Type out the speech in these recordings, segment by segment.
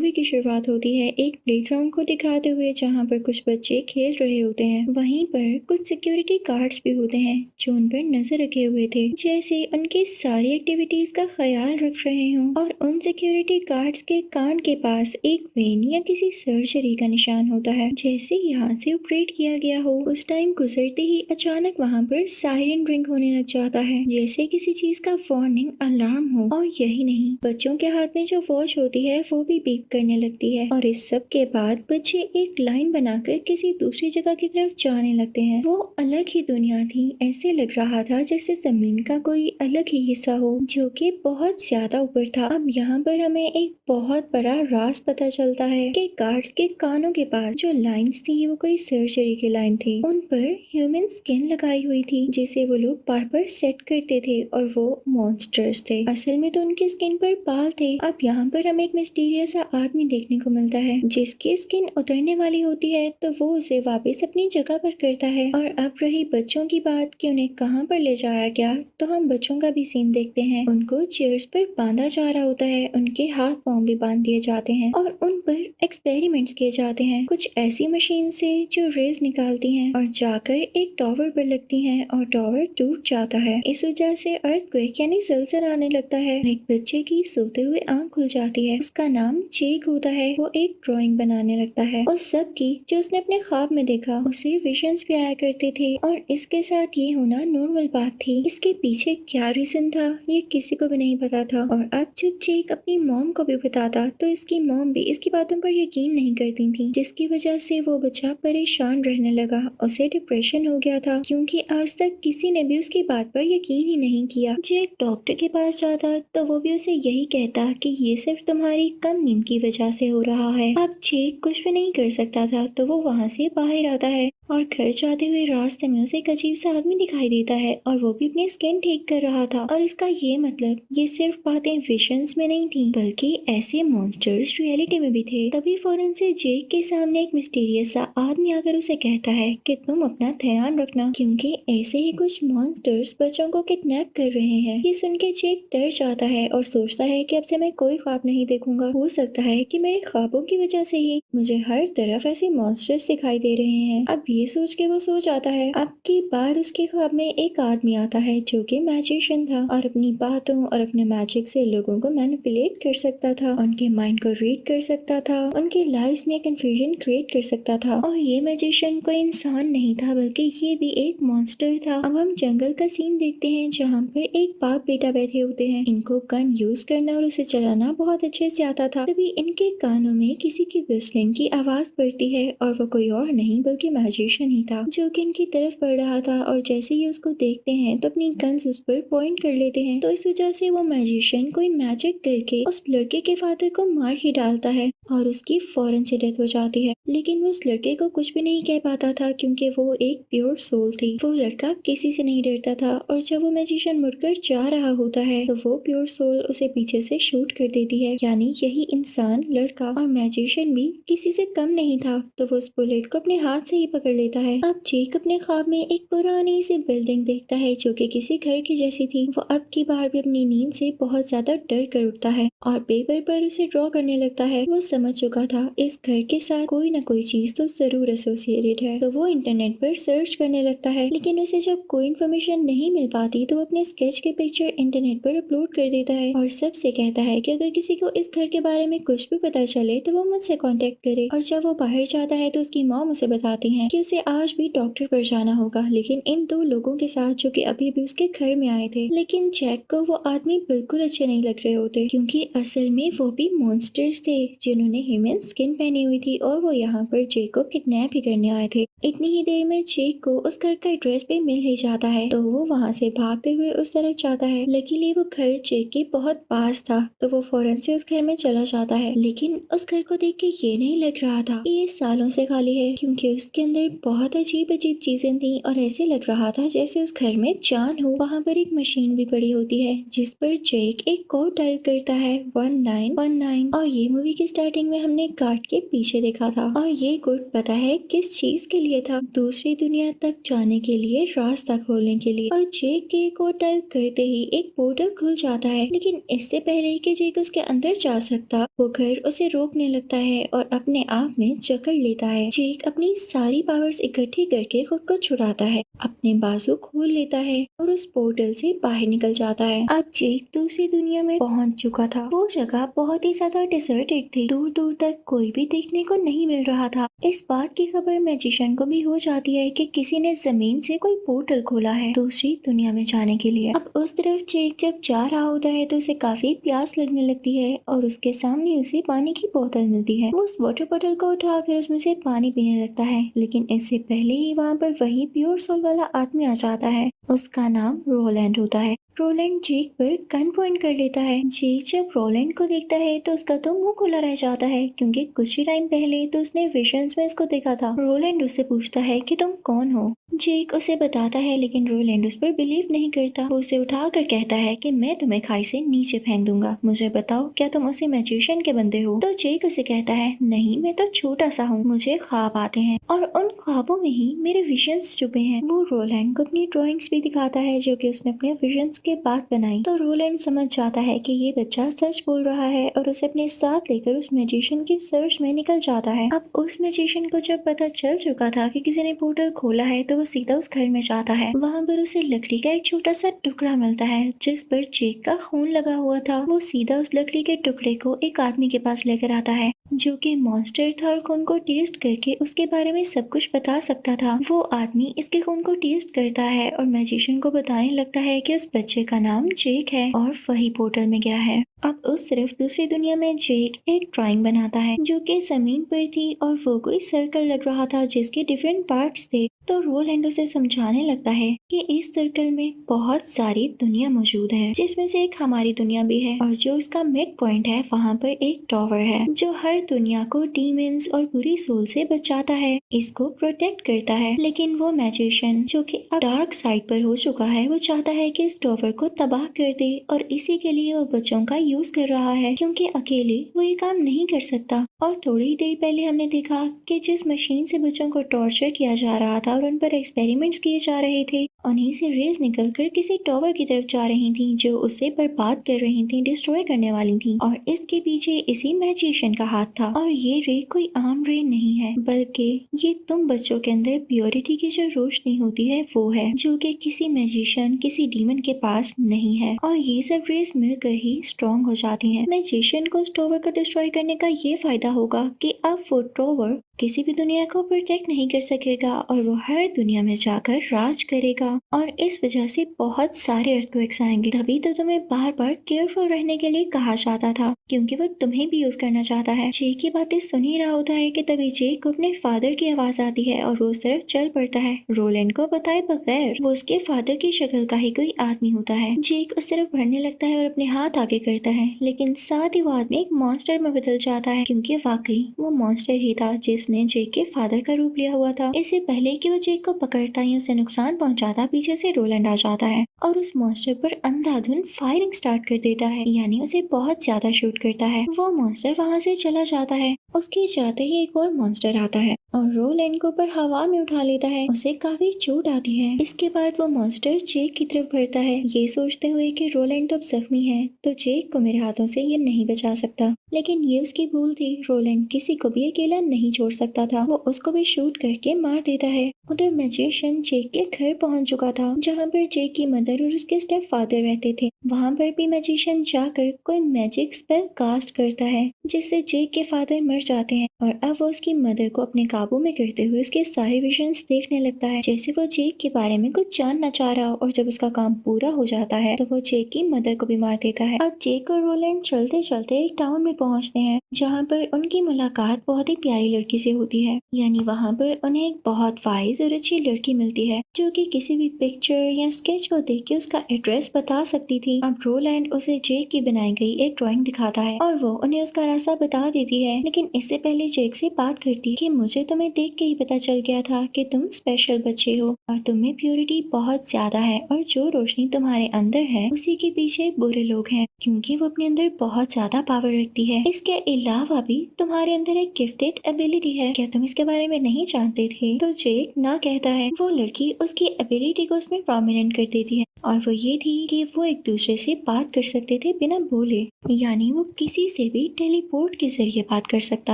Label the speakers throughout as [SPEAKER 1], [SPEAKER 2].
[SPEAKER 1] Movie की शुरुआत होती है एक प्लेग्राउंड को दिखाते हुए जहाँ पर कुछ बच्चे खेल रहे होते हैं। वहीं पर कुछ सिक्योरिटी गार्ड्स भी होते हैं जो उन पर नजर रखे हुए थे, जैसे उनकी सारी एक्टिविटीज का ख्याल रख रहे हों। और उन सिक्योरिटी गार्ड्स के कान के पास एक वेन या किसी सर्जरी का निशान होता है, जैसे यहाँ से ऑपरेट किया गया हो। उस टाइम गुजरते ही अचानक वहाँ पर सायरन रिंग होने लग जाता है, जैसे किसी चीज का वार्निंग अलार्म हो। और यही नहीं, बच्चों के हाथ में जो वॉच होती है वो भी बीप करने लगती है। और इस सब के बाद बच्चे एक लाइन बनाकर किसी दूसरी जगह की तरफ जाने लगते हैं। वो अलग ही दुनिया थी, ऐसे लग रहा था जैसे जमीन का कोई अलग ही हिस्सा हो जो कि बहुत ज्यादा ऊपर था। अब यहाँ पर हमें एक बहुत बड़ा राज पता चलता है कि गार्ड्स के कानों के पास जो लाइंस थी वो कोई सर्जरी की लाइन थी। उन पर ह्यूमन स्किन लगाई हुई थी जिसे वो लोग बार बार सेट करते थे और वो मॉन्स्टर्स थे। असल में तो उनकी स्किन पर बाल थे। अब यहाँ पर हमें एक मिस्टीरियस सा आदमी देखने को मिलता है जिसकी स्किन उतरने वाली होती है तो वो उसे वापस अपनी जगह पर करता है। और अब रही बच्चों की बात कि उन्हें कहाँ पर ले जाया गया, तो हम बच्चों का भी सीन देखते हैं। उनको चेयर्स पर बांधा जा रहा होता है, उनके हाथ पांव भी बांध दिए जाते हैं और उन पर एक्सपेरिमेंट्स किए जाते हैं कुछ ऐसी मशीन से जो रेज निकालती हैं और जाकर एक टावर पर लगती हैं और टावर टूट जाता है। इस वजह से अर्थक्वेक यानी सलसल आने लगता है। एक बच्चे की सोते हुए आंख खुल जाती है, उसका नाम जेक होता है। वो एक ड्राइंग बनाने लगता है और सब की जो उसने अपने ख्वाब में देखा उसे विजन्स भी आया करते थे और इसके साथ ये होना नॉर्मल बात थी। इसके पीछे क्या रीजन था ये किसी को भी नहीं पता था। और अब जब जेक अपनी मॉम को भी बताता तो इसकी मॉम भी इसकी बातों पर यकीन नहीं करती थी, जिसकी वजह से वो बच्चा परेशान रहने लगा। उसे डिप्रेशन हो गया था क्योंकि आज तक किसी ने भी उसकी बात पर यकीन ही नहीं किया। जेक डॉक्टर के पास जाता तो वो भी उसे यही कहता कि ये सिर्फ तुम्हारी कम नींद की वजह से हो रहा है। अब जेक कुछ भी नहीं कर सकता था तो वो वहाँ से बाहर आता है और घर जाते हुए रास्ते में उसे एक अजीब सा आदमी दिखाई देता है और वो भी अपनी स्किन ठीक कर रहा था। और इसका ये मतलब ये सिर्फ बातें विजन्स में नहीं थी बल्कि ऐसे मॉन्स्टर्स रियलिटी में भी थे। तभी फौरन से जेक के सामने एक मिस्टीरियस सा आदमी आकर उसे कहता है कि तुम अपना ध्यान रखना क्योंकि ऐसे ही कुछ मॉन्स्टर्स बच्चों को किडनैप कर रहे हैं। ये सुन के जेक डर जाता है और सोचता है कि अब से मैं कोई ख्वाब नहीं देखूंगा। हो सकता है कि मेरे ख्वाबों की वजह से ही मुझे हर तरफ ऐसे मॉन्स्टर्स दिखाई दे रहे हैं। अब ये सोच के वो सो जाता है। अब की बार उसके ख्वाब में एक आदमी आता है जो कि मैजिशियन था और अपनी बातों और अपने मैजिक से लोगों को मैनिपुलेट कर सकता था, उनके माइंड को रीड कर सकता था, उनकी लाइफ में कंफ्यूजन क्रिएट कर सकता था। और ये मैजिशियन कोई इंसान नहीं था बल्कि ये भी एक मॉन्स्टर था। अब हम जंगल का सीन देखते हैं जहाँ पर एक बाप बेटा बैठे होते हैं। इनको गन यूज करना और उसे चलाना बहुत अच्छे से आता था। तभी इनके कानों में किसी की विस्लिंग की आवाज पड़ती है और वो कोई और नहीं बल्कि मैजिशियन ही था जो कि इनकी तरफ बढ़ रहा था। और जैसे ही उसको देखते हैं तो अपनी गन्स उस पर पॉइंट कर लेते हैं। तो इस वजह से वो मैजिशियन कोई मैजिक करके उस लड़के के फादर को मार ही डालता है और उसकी फौरन से डेथ हो जाती है। लेकिन वो उस लड़के को कुछ भी नहीं कह पाता था क्योंकि वो एक प्योर सोल थी। वो लड़का किसी से नहीं डरता था और जब वो मैजिशियन मुड़कर जा रहा होता है तो वो प्योर सोल उसे पीछे से शूट कर देती है। यानी यही इंसान, लड़का और मैजिशियन भी किसी से कम नहीं था। तो वो उस बुलेट को अपने हाथ से ही पकड़ लेता है। अब जेक अपने ख्वाब में एक पुरानी सी बिल्डिंग देखता है जो कि किसी घर की जैसी थी। वो अब की बार भी अपनी नींद से बहुत ज्यादा डर कर उठता है और पेपर पर उसे ड्रॉ करने लगता है। वो समझ चुका था इस घर के साथ कोई ना कोई चीज तो जरूर एसोसिएटेड है। तो वो इंटरनेट पर सर्च करने लगता है, लेकिन उसे जब कोई इन्फॉर्मेशन नहीं मिल पाती तो वो अपने स्केच के पिक्चर इंटरनेट पर अपलोड कर देता है और सबसे कहता है कि अगर किसी को इस घर के बारे में कुछ भी पता चले तो वो मुझसे कांटेक्ट करे। और जब वो बाहर जाता है तो उसकी मॉम उसे बताती है कि उसे आज भी डॉक्टर पर जाना होगा, लेकिन इन दो लोगों के साथ जो कि अभी भी उसके घर में आए थे। लेकिन जैक को वो आदमी बिल्कुल अच्छे नहीं लग रहे होते क्योंकि असल में वो भी मॉन्स्टर्स थे जिन्होंने ह्यूमन स्किन पहनी हुई थी और वो यहाँ पर जेक को किडनैप ही करने आए थे। इतनी ही देर में जेक को उस घर का एड्रेस भी मिल ही जाता है तो वो वहाँ से भागते हुए उस तरफ जाता है। लकीली वो घर जेक के बहुत पास था तो वो फौरन से उस घर में चला जाता है। लेकिन उस घर को देख के ये नहीं लग रहा था कि ये सालों से खाली है क्योंकि उसके अंदर बहुत अजीब अजीब चीजें थी और ऐसे लग रहा था जैसे उस घर में जान हो। वहाँ पर एक मशीन भी पड़ी होती है जिस पर जेक एक कोड टाइप करता है 1919 और ये मूवी की स्टार्टिंग में हमने गार्ड के पीछे देखा था और ये कोड पता है किस चीज के लिए था, दूसरी दुनिया तक जाने के लिए, रास्ता खोलने के लिए। और जेक के कोड टाइप करते ही एक पोर्टल खुल जाता है, लेकिन इससे पहले कि जेक उसके अंदर जा सकता वो घर उसे रोकने लगता है और अपने आप में जकड़ लेता है। जेक अपनी सारी पावर्स इकट्ठी करके खुद को छुड़ाता है, अपने बाजू खोल लेता है और उस पोर्टल से बाहर निकल जाता है। अब जेक दूसरी दुनिया में पहुंच चुका था। वो जगह बहुत ही ज्यादा डिसर्टेड थी, दूर दूर तक कोई भी देखने को नहीं मिल रहा था। इस बात की खबर मैजिशियन को भी हो जाती है कि किसी ने जमीन से कोई पोर्टल खोला है दूसरी दुनिया में जाने के लिए। अब उस तरफ जेक जब जा रहा होता है तो उसे काफी प्यास लगने लगती है और उसके सामने उसे पानी की बोतल मिलती है। वो उस वाटर बोतल को उठाकर उसमें से पानी पीने लगता है, लेकिन इससे पहले ही वहाँ पर वही प्योर सोल वाला आदमी आ जाता है। उसका नाम रोलैंड होता है। रोलैंड जेक पर गन पॉइंट कर लेता है। जेक जब रोलैंड को देखता है तो उसका तो मुंह खुला रह जाता है, क्योंकि कुछ ही टाइम पहले तो उसने विजन्स में इसको देखा था। रोलैंड उससे पूछता है कि तुम कौन हो। जेक उसे बताता है, लेकिन रोलैंड उस पर बिलीव नहीं करता। वो उसे उठाकर कहता है कि मैं तुम्हें खाई से नीचे फेंक दूंगा, मुझे बताओ क्या तुम उसी मैजिशियन के बंदे हो। तो जेक उसे कहता है नहीं, मैं तो छोटा सा हूँ, मुझे ख्वाब आते हैं और उन ख्वाबों में ही मेरे विजन्स छुपे हैं। वो रोलैंड को अपनी ड्रॉइंग्स भी दिखाता है जो कि उसने अपने विजन्स के बाद बनाई। तो रोलैंड समझ जाता है कि ये बच्चा सच बोल रहा है और उसे अपने साथ लेकर उस मैजिशियन की सर्च में निकल जाता है। अब उस मैजिशियन को जब पता चल चुका था कि किसी ने पोर्टल खोला है तो वो सीधा उस घर में जाता है। वहाँ पर उसे लकड़ी का एक छोटा सा टुकड़ा मिलता है जिस पर जेक का खून लगा हुआ था। वो सीधा उस लकड़ी के टुकड़े को एक आदमी के पास लेकर आता है जो कि मॉन्स्टर था और खून को टेस्ट करके उसके बारे में सब कुछ बता सकता था। वो आदमी इसके खून को टेस्ट करता है और मैजिशियन को बताने लगता है कि उस बच्चे का नाम जेक है और वही पोर्टल में गया है। अब उस तरफ दूसरी दुनिया में जेक एक ड्राइंग बनाता है जो कि जमीन पर थी और वो कोई सर्कल लग रहा था जिसके डिफरेंट पार्ट्स थे। तो रोलैंड उसे समझाने लगता है कि इस सर्कल में बहुत सारी दुनिया मौजूद है, जिसमें से एक हमारी दुनिया भी है और जो इसका मिड पॉइंट है वहाँ पर एक टावर है जो हर दुनिया को डीमंस और बुरी सोल से बचाता है, इसको प्रोटेक्ट करता है। लेकिन वो मैजिशियन जो कि अब डार्क साइड पर हो चुका है, वो चाहता है कि इस टावर को तबाह कर दे और इसी के लिए वो बच्चों का यूज कर रहा है, क्योंकि अकेले वो ये काम नहीं कर सकता। और थोड़ी ही देर पहले हमने देखा कि जिस मशीन से बच्चों को टॉर्चर किया जा रहा था और उन पर एक्सपेरिमेंट्स किए जा रहे थे, उन्हीं से रेज निकलकर किसी टावर की तरफ जा रही थी जो उसे बर्बाद कर रही थी, डिस्ट्रॉय करने वाली थी। और इसके पीछे इसी मैजिशियन का हाथ था। और ये रे कोई आम रे नहीं है, बल्कि ये तुम बच्चों के अंदर प्योरिटी की जो रोशनी होती है वो है, जो कि किसी मैजिशियन किसी डीमन के पास नहीं है। और ये सब रेस मिलकर ही स्ट्रॉन्ग हो जाती हैं। मैजिशियन को उस टावर को डिस्ट्रॉय करने का ये फायदा होगा कि अब वो टावर किसी भी दुनिया को प्रोटेक्ट नहीं कर सकेगा और वो हर दुनिया में जाकर राज करेगा और इस वजह से बहुत सारे अर्थक्वेक्स आएंगे। तभी तो तुम्हें बार बार केयरफुल रहने के लिए कहा जाता था, क्योंकि वो तुम्हें भी यूज करना चाहता है। जेक की बातें सुन ही रहा होता है कि तभी जेक को अपने फादर की आवाज आती है और वो उस तरफ चल पड़ता है। रोलैंड को बताए बगैर वो उसके फादर की शक्ल का ही कोई आदमी होता है। जेक उस तरफ बढ़ने लगता है और अपने हाथ आगे करता है, लेकिन साथ ही वो आदमी एक मॉन्स्टर में बदल जाता है, क्योंकि वाकई वो मॉन्स्टर ही था जिसने जेक के फादर का रूप लिया हुआ था। इससे पहले कि वो जेक को पकड़ता या उसे नुकसान पहुंचाता, पीछे से रोलैंड आ जाता है और उस मॉन्स्टर पर अंधाधुन फायरिंग स्टार्ट कर देता है, यानी उसे बहुत ज्यादा शूट करता है। वो मॉन्स्टर वहाँ से चला जाता है। उसके जाते ही एक और मॉन्स्टर आता है और रोलैंड को ऊपर हवा में उठा लेता है। उसे काफी चोट आती है। इसके बाद वो मॉन्स्टर जेक की तरफ बढ़ता है, ये सोचते हुए कि रोलैंड तो अब जख्मी है तो जेक को मेरे हाथों से ये नहीं बचा सकता। लेकिन ये उसकी भूल थी। रोलैंड किसी को भी अकेला नहीं छोड़ सकता था। वो उसको भी शूट करके मार देता है। उधर मैजिशियन जेक के घर पहुंच चुका था, जहाँ पर जेक की मदर और उसके स्टेप फादर रहते थे। वहाँ पर भी मैजिशियन जाकर कोई मैजिक स्पेल कास्ट करता है, जिससे जेक के फादर मर जाते हैं और अब वो उसकी मदर को अपने काबू में करते हुए उसके सारे विजन्स देखने लगता है, जैसे वो जेक के बारे में कुछ जानना चाह रहा हो। और जब उसका काम पूरा हो जाता है तो वो जेक की मदर को भी मार देता है। अब जेक और रोलैंड चलते चलते एक टाउन में पहुंचते हैं, जहाँ पर उनकी मुलाकात बहुत ही प्यारी लड़की से होती है। यानी वहाँ पर उन्हें एक बहुत वाइज तेज और अच्छी लड़की मिलती है जो कि किसी भी पिक्चर या स्केच को देख के उसका एड्रेस बता सकती थी। अब रोलैंड उसे जेक की बनाई गई एक ड्राइंग दिखाता है और वो उन्हें उसका रास्ता बता देती है, लेकिन इससे पहले जेक से बात करती है कि मुझे तुम्हें देख के ही पता चल गया था कि तुम स्पेशल बच्चे हो और तुम्हें प्योरिटी बहुत ज्यादा है और जो रोशनी तुम्हारे अंदर है उसी के पीछे बुरे लोग हैं, क्योंकि वो अपने अंदर बहुत ज्यादा पावर रखती है। इसके अलावा भी तुम्हारे अंदर एक गिफ्टेड एबिलिटी है, क्या तुम इसके बारे में नहीं जानते थे? तो जेक ना कहता है। वो लड़की उसकी एबिलिटी को उसमें प्रोमिनेंट कर देती है और वो ये थी कि वो एक दूसरे से बात कर सकते थे बिना बोले, यानी वो किसी से भी टेलीपोर्ट के जरिए बात कर सकता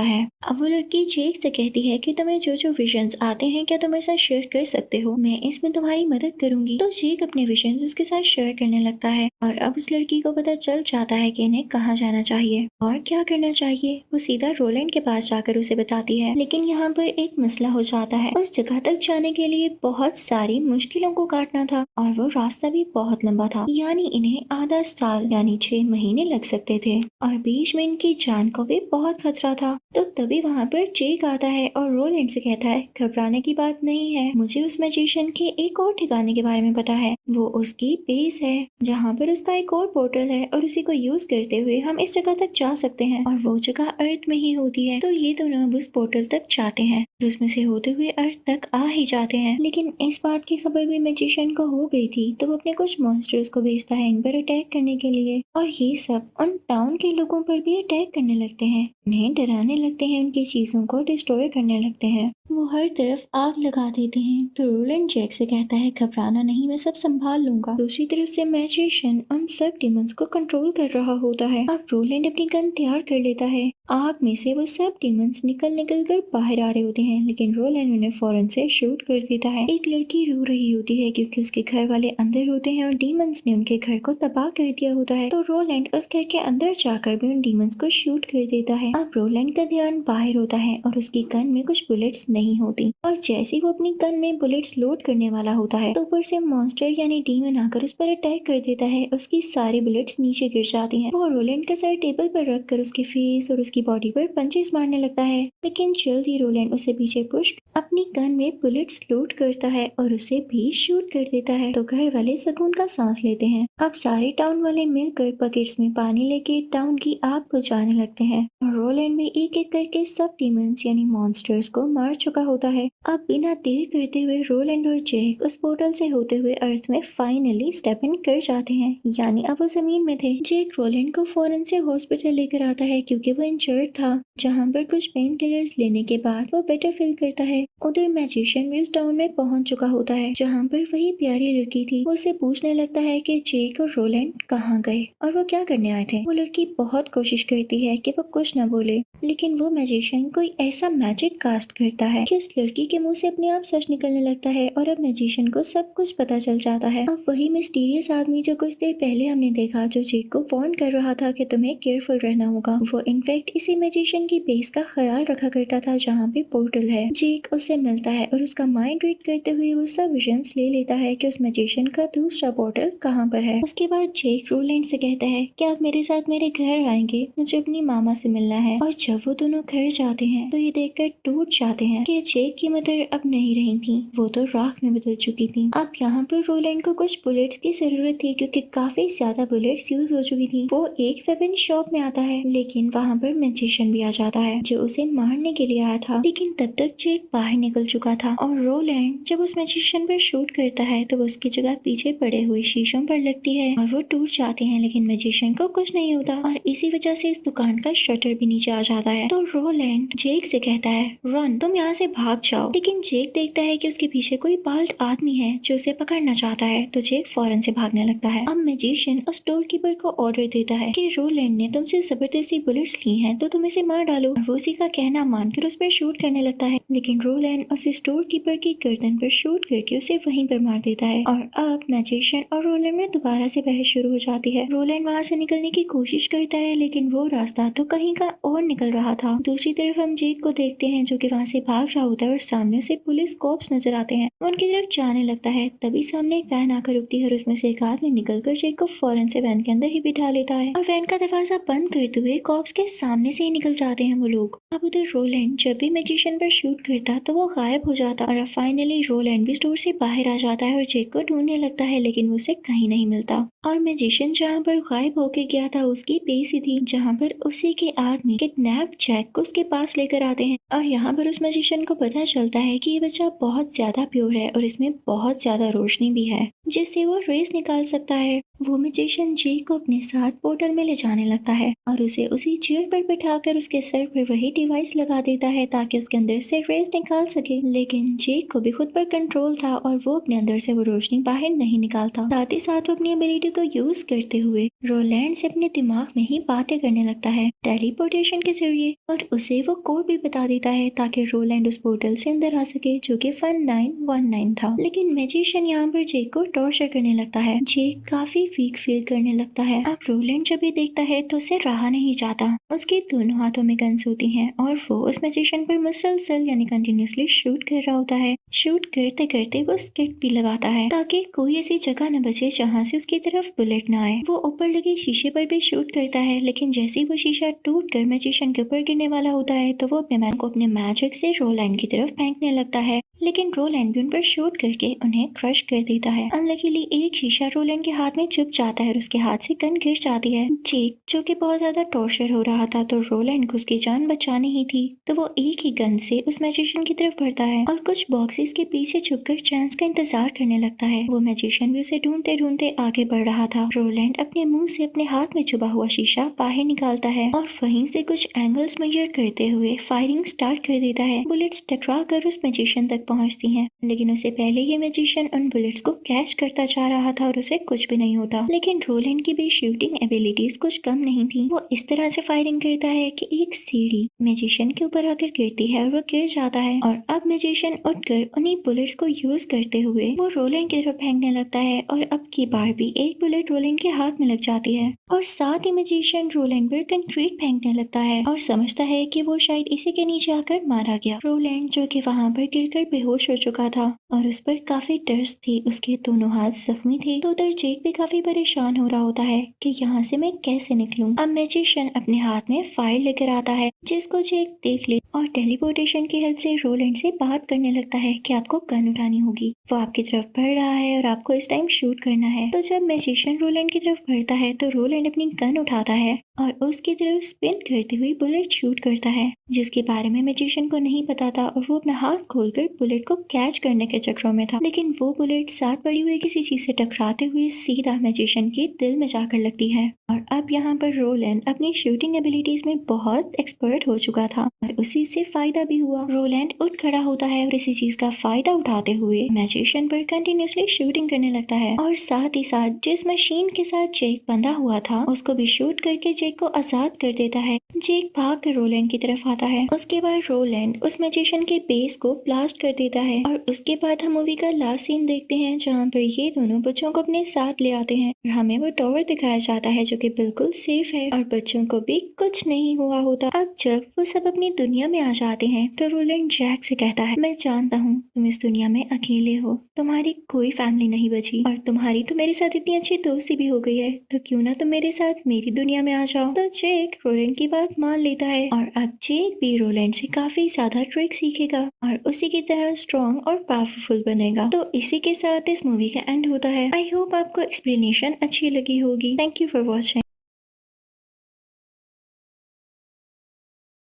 [SPEAKER 1] है। अब वो लड़की जेक से कहती है कि तुम्हें जो जो विजन्स आते हैं क्या तुम मेरे साथ शेयर कर सकते हो, मैं इसमें तुम्हारी मदद करूंगी। तो जेक अपने विजन्स उसके साथ शेयर करने लगता है और अब उस लड़की को पता चल जाता है कि इन्हें कहाँ जाना चाहिए और क्या करना चाहिए। वो सीधा रोलैंड के पास जाकर उसे बताती है, लेकिन यहाँ पर एक मसला हो जाता है। उस जगह तक जाने के लिए बहुत सारी मुश्किलों को काटना था और वो रास्ता भी बहुत लंबा था, यानी इन्हें आधा साल यानी 6 महीने लग सकते थे और बीच में इनकी जान को भी बहुत खतरा था। तो तभी वहाँ पर जेक आता है और रोलैंड से कहता है घबराने की बात नहीं है, मुझे उस मैजिशियन के एक और ठिकाने के बारे में पता है। वो उसकी बेस है जहाँ पर उसका एक और पोर्टल है और उसी को यूज करते हुए हम इस जगह तक जा सकते हैं और वो जगह अर्थ में ही होती है। तो ये दोनों अब उस पोर्टल तक जाते हैं और उसमें से होते हुए अर्थ तक आ ही जाते हैं। लेकिन इस बात की खबर भी मैजिशियन को हो गई थी, तो वो अपने कुछ मॉन्स्टर्स को भेजता है इन पर अटैक करने के लिए और ये सब उन टाउन के लोगों पर भी अटैक करने लगते हैं, उन्हें डराने लगते हैं, उनकी चीजों को डिस्ट्रॉय करने लगते हैं। वो हर तरफ आग लगा देते हैं। तो रोलैंड जेक से कहता है घबराना नहीं, मैं सब संभाल लूंगा। दूसरी तरफ से मैजिशियन उन सब डीमंस को कंट्रोल कर रहा होता है। अब रोलैंड अपनी गन तैयार कर लेता है। आग में से वो सब डीमंस निकल कर बाहर आ रहे होते हैं, लेकिन रोलैंड उन्हें फौरन से शूट कर देता है। एक लड़की रो रही होती है क्योंकि उसके घर वाले अंदर होते हैं और डीमंस ने उनके घर को तबाह कर दिया होता है। तो रोलैंड उस घर के अंदर जाकर भी उन डीमंस को शूट कर देता है। अब रोलैंड का ध्यान बाहर होता है और उसकी गन में कुछ बुलेट्स नहीं होती और जैसे वो अपनी गन में बुलेट्स लोड करने वाला होता है तो ऊपर से मॉन्स्टर यानी डीमन आकर उस पर अटैक कर देता है। उसकी सारी बुलेट्स नीचे गिर जाती हैं। वो रोलैंड का सर टेबल पर रखकर उसके फेस और उसकी बॉडी पर पंचेस मारने लगता है, लेकिन जल्द ही रोलैंड उसे पीछे पुश अपनी गन में बुलेट्स लोड करता है और उसे भी शूट कर देता है। तो घर वाले सुकून का सांस लेते हैं। अब सारे टाउन वाले मिलकर बकेट्स में पानी लेके टाउन की आग बुझाने लगते हैं और रोलैंड में एक एक करके सब डीमंस यानी मॉन्स्टर्स को मार चुका होता है। अब बिना देर करते हुए रोलैंड और जेक उस पोर्टल से होते हुए अर्थ में फाइनली स्टेप इन कर जाते हैं, यानी अब वो जमीन में थे। जेक रोलैंड को फौरन से हॉस्पिटल लेकर आता है क्योंकि वो इंजर्ड था, जहाँ पर कुछ पेन किलर्स लेने के बाद वो बेटर फील करता है। उधर मैजिशियन भी उस टाउन में पहुंच चुका होता है जहाँ पर वही प्यारी लड़की थी। वो उसे पूछने लगता है कि जेक और रोलैंड कहाँ गए और वो क्या करने आए थे। वो लड़की बहुत कोशिश करती है कि वो कुछ न बोले, लेकिन वो मैजिशियन कोई ऐसा मैजिक कास्ट करता है कि उस लड़की के मुंह से अपने आप सच निकलने लगता है और अब मैजिशियन को सब कुछ पता चल जाता है। अब वही मिस्टीरियस आदमी जो कुछ देर पहले हमने देखा, जो जेक को वार्न कर रहा था कि तुम्हें केयरफुल रहना होगा, वो इनफैक्ट इसी मैजिशियन की बेस का ख्याल रखा करता था जहाँ पे पोर्टल है। जेक उससे मिलता है और उसका माइंड रीड करते हुए वो सब विजन्स ले लेता है कि उस मैजिशियन का दूसरा पोर्टल कहाँ पर है। उसके बाद जेक रोलैंड से कहता है कि आप मेरे साथ मेरे घर आएंगे, मुझे अपनी मामा से मिलना है। और जब वो दोनों घर जाते हैं तो ये देखकर टूट जाते हैं कि जेक की मदर अब नहीं रही थी, वो तो राख में बदल चुकी थी। अब यहाँ पर रोलैंड को कुछ बुलेट्स की जरूरत थी क्योंकि काफी ज्यादा बुलेट्स यूज हो चुकी थी। वो एक वेपन शॉप में आता है, लेकिन वहाँ पर मैजिशियन भी आ जाता है जो उसे मारने के लिए आया था, लेकिन तब तक जेक बाहर निकल चुका था। और रोलैंड जब उस मैजिशियन पर शूट करता है तो वो उसकी जगह पीछे पड़े हुए शीशों पर लगती है और वो टूट जाते हैं, लेकिन मैजिशियन को कुछ नहीं होता और इसी वजह से इस दुकान का शटर भी नीचे आ जाता है। तो रोलैंड जेक से कहता है रन, तुम यहाँ से भाग जाओ, लेकिन जेक देखता है कि उसके पीछे कोई बाल्ट आदमी है जो उसे पकड़ना चाहता है, तो जेक फौरन से भागने लगता है। अब मैजिशियन उस स्टोर कीपर को ऑर्डर देता है कि रोलैंड ने तुमसे जबरदस्ती बुलेट्स ली हैं तो तुम इसे मार डालो। वो उसी का कहना मानकर उस पर शूट करने लगता है, लेकिन रोलैंड उस स्टोर कीपर की गर्दन पर शूट करके उसे वहीं पर मार देता है। और अब मैजिशियन और रोलैंड में दोबारा से बहस शुरू हो जाती है। रोलैंड वहाँ से निकलने की कोशिश करता है, लेकिन वो रास्ता तो कहीं का और निकल रहा था। दूसरी तरफ हम जेक को देखते हैं जो कि वहाँ से भाग रहा होता है और सामने से पुलिस कॉप्स नजर आते हैं। वो उनकी तरफ जाने लगता है, तभी सामने एक वैन आकर रुकती है और उसमें से एक आदमी निकलकर जेक को फौरन से वैन के अंदर ही बिठा लेता है और वैन का दरवाजा बंद करते हुए कॉप्स के सामने से ही निकल जाते हैं वो लोग। अब उधर रोलैंड जब भी मैजिशियन पर शूट करता तो वो गायब हो जाता और अब फाइनली रोलैंड भी स्टोर से बाहर आ जाता है और जेक को ढूंढने लगता है, लेकिन वो उसे कहीं नहीं मिलता। और मैजिशियन जहाँ पर गायब होके गया था उसकी बेस ही थी जहाँ पर उसी के आदमी किडनैप जैक को उसके पास लेकर आते हैं और यहाँ पर उस मैजिशियन को पता चलता है कि ये बच्चा बहुत ज्यादा प्योर है और इसमें बहुत ज्यादा रोशनी भी है जिससे वो रेस निकाल सकता है। वो मैजिशियन जेक को अपने साथ पोर्टल में ले जाने लगता है और उसे उसी चेयर पर बिठाकर उसके सर पर वही डिवाइस लगा देता है ताकि उसके अंदर से रेस निकाल सके। लेकिन जेक को भी खुद पर कंट्रोल था और वो अपने अंदर से वो रोशनी बाहर नहीं निकालता। साथ ही साथ वो अपनी एबिलिटी को यूज करते हुए रोलैंड से अपने दिमाग में ही बातें करने लगता है टेलीपोर्टेशन के जरिए और उसे वो कोड भी बता देता है ताकि रोलैंड उस पोर्टल से अंदर आ सके जो कि 1919 था। लेकिन मैजिशियन यहाँ पर जेक को टॉर्चर करने लगता है। जेक काफी वीक फील करने लगता है। अब रोलैंड जब ये देखता है तो उसे रहा नहीं जाता। उसके दोनों हाथों में गन्स होती हैं और वो उस मैजिशियन पर मुसलसल यानी कंटिन्यूसली शूट कर रहा होता है। शूट करते करते वो स्किट भी लगाता है ताकि कोई ऐसी जगह न बचे जहाँ से उसकी तरफ बुलेट न आए। वो ऊपर लगे शीशे पर भी शूट करता है, लेकिन जैसे ही वो शीशा टूट कर मैजिशियन के ऊपर गिरने वाला होता है तो वो अपने मैजिक से रोलैंड की तरफ फेंकने लगता है, लेकिन रोलैंड भी उन पर शूट करके उन्हें क्रश कर देता है। अनलकीली एक शीशा रोलैंड के हाथ में चुभ जाता है और उसके हाथ से गन गिर जाती है। जेक जो कि बहुत ज्यादा टॉर्चर हो रहा था तो रोलैंड को उसकी जान बचानी ही थी, तो वो एक ही गन से उस मैजिशियन की तरफ बढ़ता है और कुछ बॉक्सेस के पीछे छुपकर चांस का इंतजार करने लगता है। वो मैजिशियन भी उसे ढूंढते ढूंढते आगे बढ़ रहा था। रोलैंड अपने मुंह से अपने हाथ में छुपा हुआ शीशा बाहर निकालता है और वहीं से कुछ एंगल्स मेजर करते हुए फायरिंग स्टार्ट कर देता है। बुलेट्स टकरा कर उस मैजिशियन तक पहुंचती हैं, लेकिन उससे पहले ही मैजिशियन उन बुलेट्स को कैच करता जा रहा था और उसे कुछ भी नहीं होता। लेकिन रोलैंड की भी शूटिंग एबिलिटीज कुछ कम नहीं थी। वो इस तरह से फायरिंग करता है कि एक सीढ़ी मैजिशियन के ऊपर आकर गिरती है और वो गिर जाता है और अब मैजिशियन उठकर उन्हीं बुलेट्स को यूज करते हुए वो रोलैंड की तरफ फेंकने लगता है और अब की बार भी एक बुलेट रोलैंड के हाथ में लग जाती है और साथ ही मैजिशियन रोलैंड पर कंक्रीट फेंकने लगता है और समझता है कि वो शायद इसी के नीचे आकर मारा गया। रोलैंड जो कि वहां पर गिरकर बेहोश हो चुका था और उस पर काफी टर्स थी, उसके दोनों हाथ जख्मी थे, तो उधर जेक भी काफी परेशान हो रहा होता है कि यहाँ से मैं कैसे निकलूं। अब मैजिशियन अपने हाथ में फाइल लेकर आता है जिसको जेक देख ले और टेलीपोर्टेशन की हेल्प से रोलैंड से बात करने लगता है कि आपको गन उठानी होगी, वो आपकी तरफ बढ़ रहा है और आपको इस टाइम शूट करना है। तो जब मैजिशियन रोलैंड की तरफ बढ़ता है तो रोलैंड अपनी गन उठाता है और उसकी तरफ स्पिन करती हुई बुलेट शूट करता है, जिसके बारे में मैजिशियन को नहीं पता था और वो अपना हाथ खोलकर बुलेट को कैच करने के चक्रों में था। लेकिन वो बुलेट साथ पड़ी हुई किसी चीज से टकराते हुए सीधा मैजिशियन के दिल में जाकर लगती है और अब यहाँ पर रोलैंड अपनी शूटिंग एबिलिटीज में बहुत एक्सपर्ट हो चुका था और उसी से फायदा भी हुआ। रोलैंड उठ खड़ा होता है और इसी चीज का फायदा उठाते हुए मैजिशियन पर कंटिन्यूसली शूटिंग करने लगता है और साथ ही साथ जिस मशीन के साथ जेक बंधा हुआ था उसको भी शूट करके जेक को आजाद कर देता है। जेक भाग कर रोलैंड की तरफ आता है। उसके बाद रोलैंड उस मैजिशियन के बेस को ब्लास्ट कर देता है और उसके बाद हम मूवी का लास्ट सीन देखते हैं जहाँ पर ये दोनों बच्चों को अपने साथ ले आते हैं और हमें वो टॉवर दिखाया जाता है जो कि बिल्कुल सेफ है और बच्चों को भी कुछ नहीं हुआ होता। अब जब वो सब अपनी दुनिया में आ जाते हैं तो रोलैंड जैक से कहता है, मैं जानता हूँ तुम इस दुनिया में अकेले हो, तुम्हारी कोई फैमिली नहीं बची और तुम्हारी तो मेरे साथ इतनी अच्छी दोस्ती भी हो गई है, तो क्यों ना तुम मेरे साथ मेरी दुनिया में आ जाओ। तो जेक रोलैंड की बात मान लेता है और अब जेक भी रोलैंड से काफी ज्यादा ट्रिक सीखेगा और उसी की तरह स्ट्रॉन्ग और पावरफुल बनेगा। तो इसी के साथ इस मूवी का एंड होता है। आई होप आपको एक्सप्लेनेशन अच्छी लगी होगी। Thank you for watching.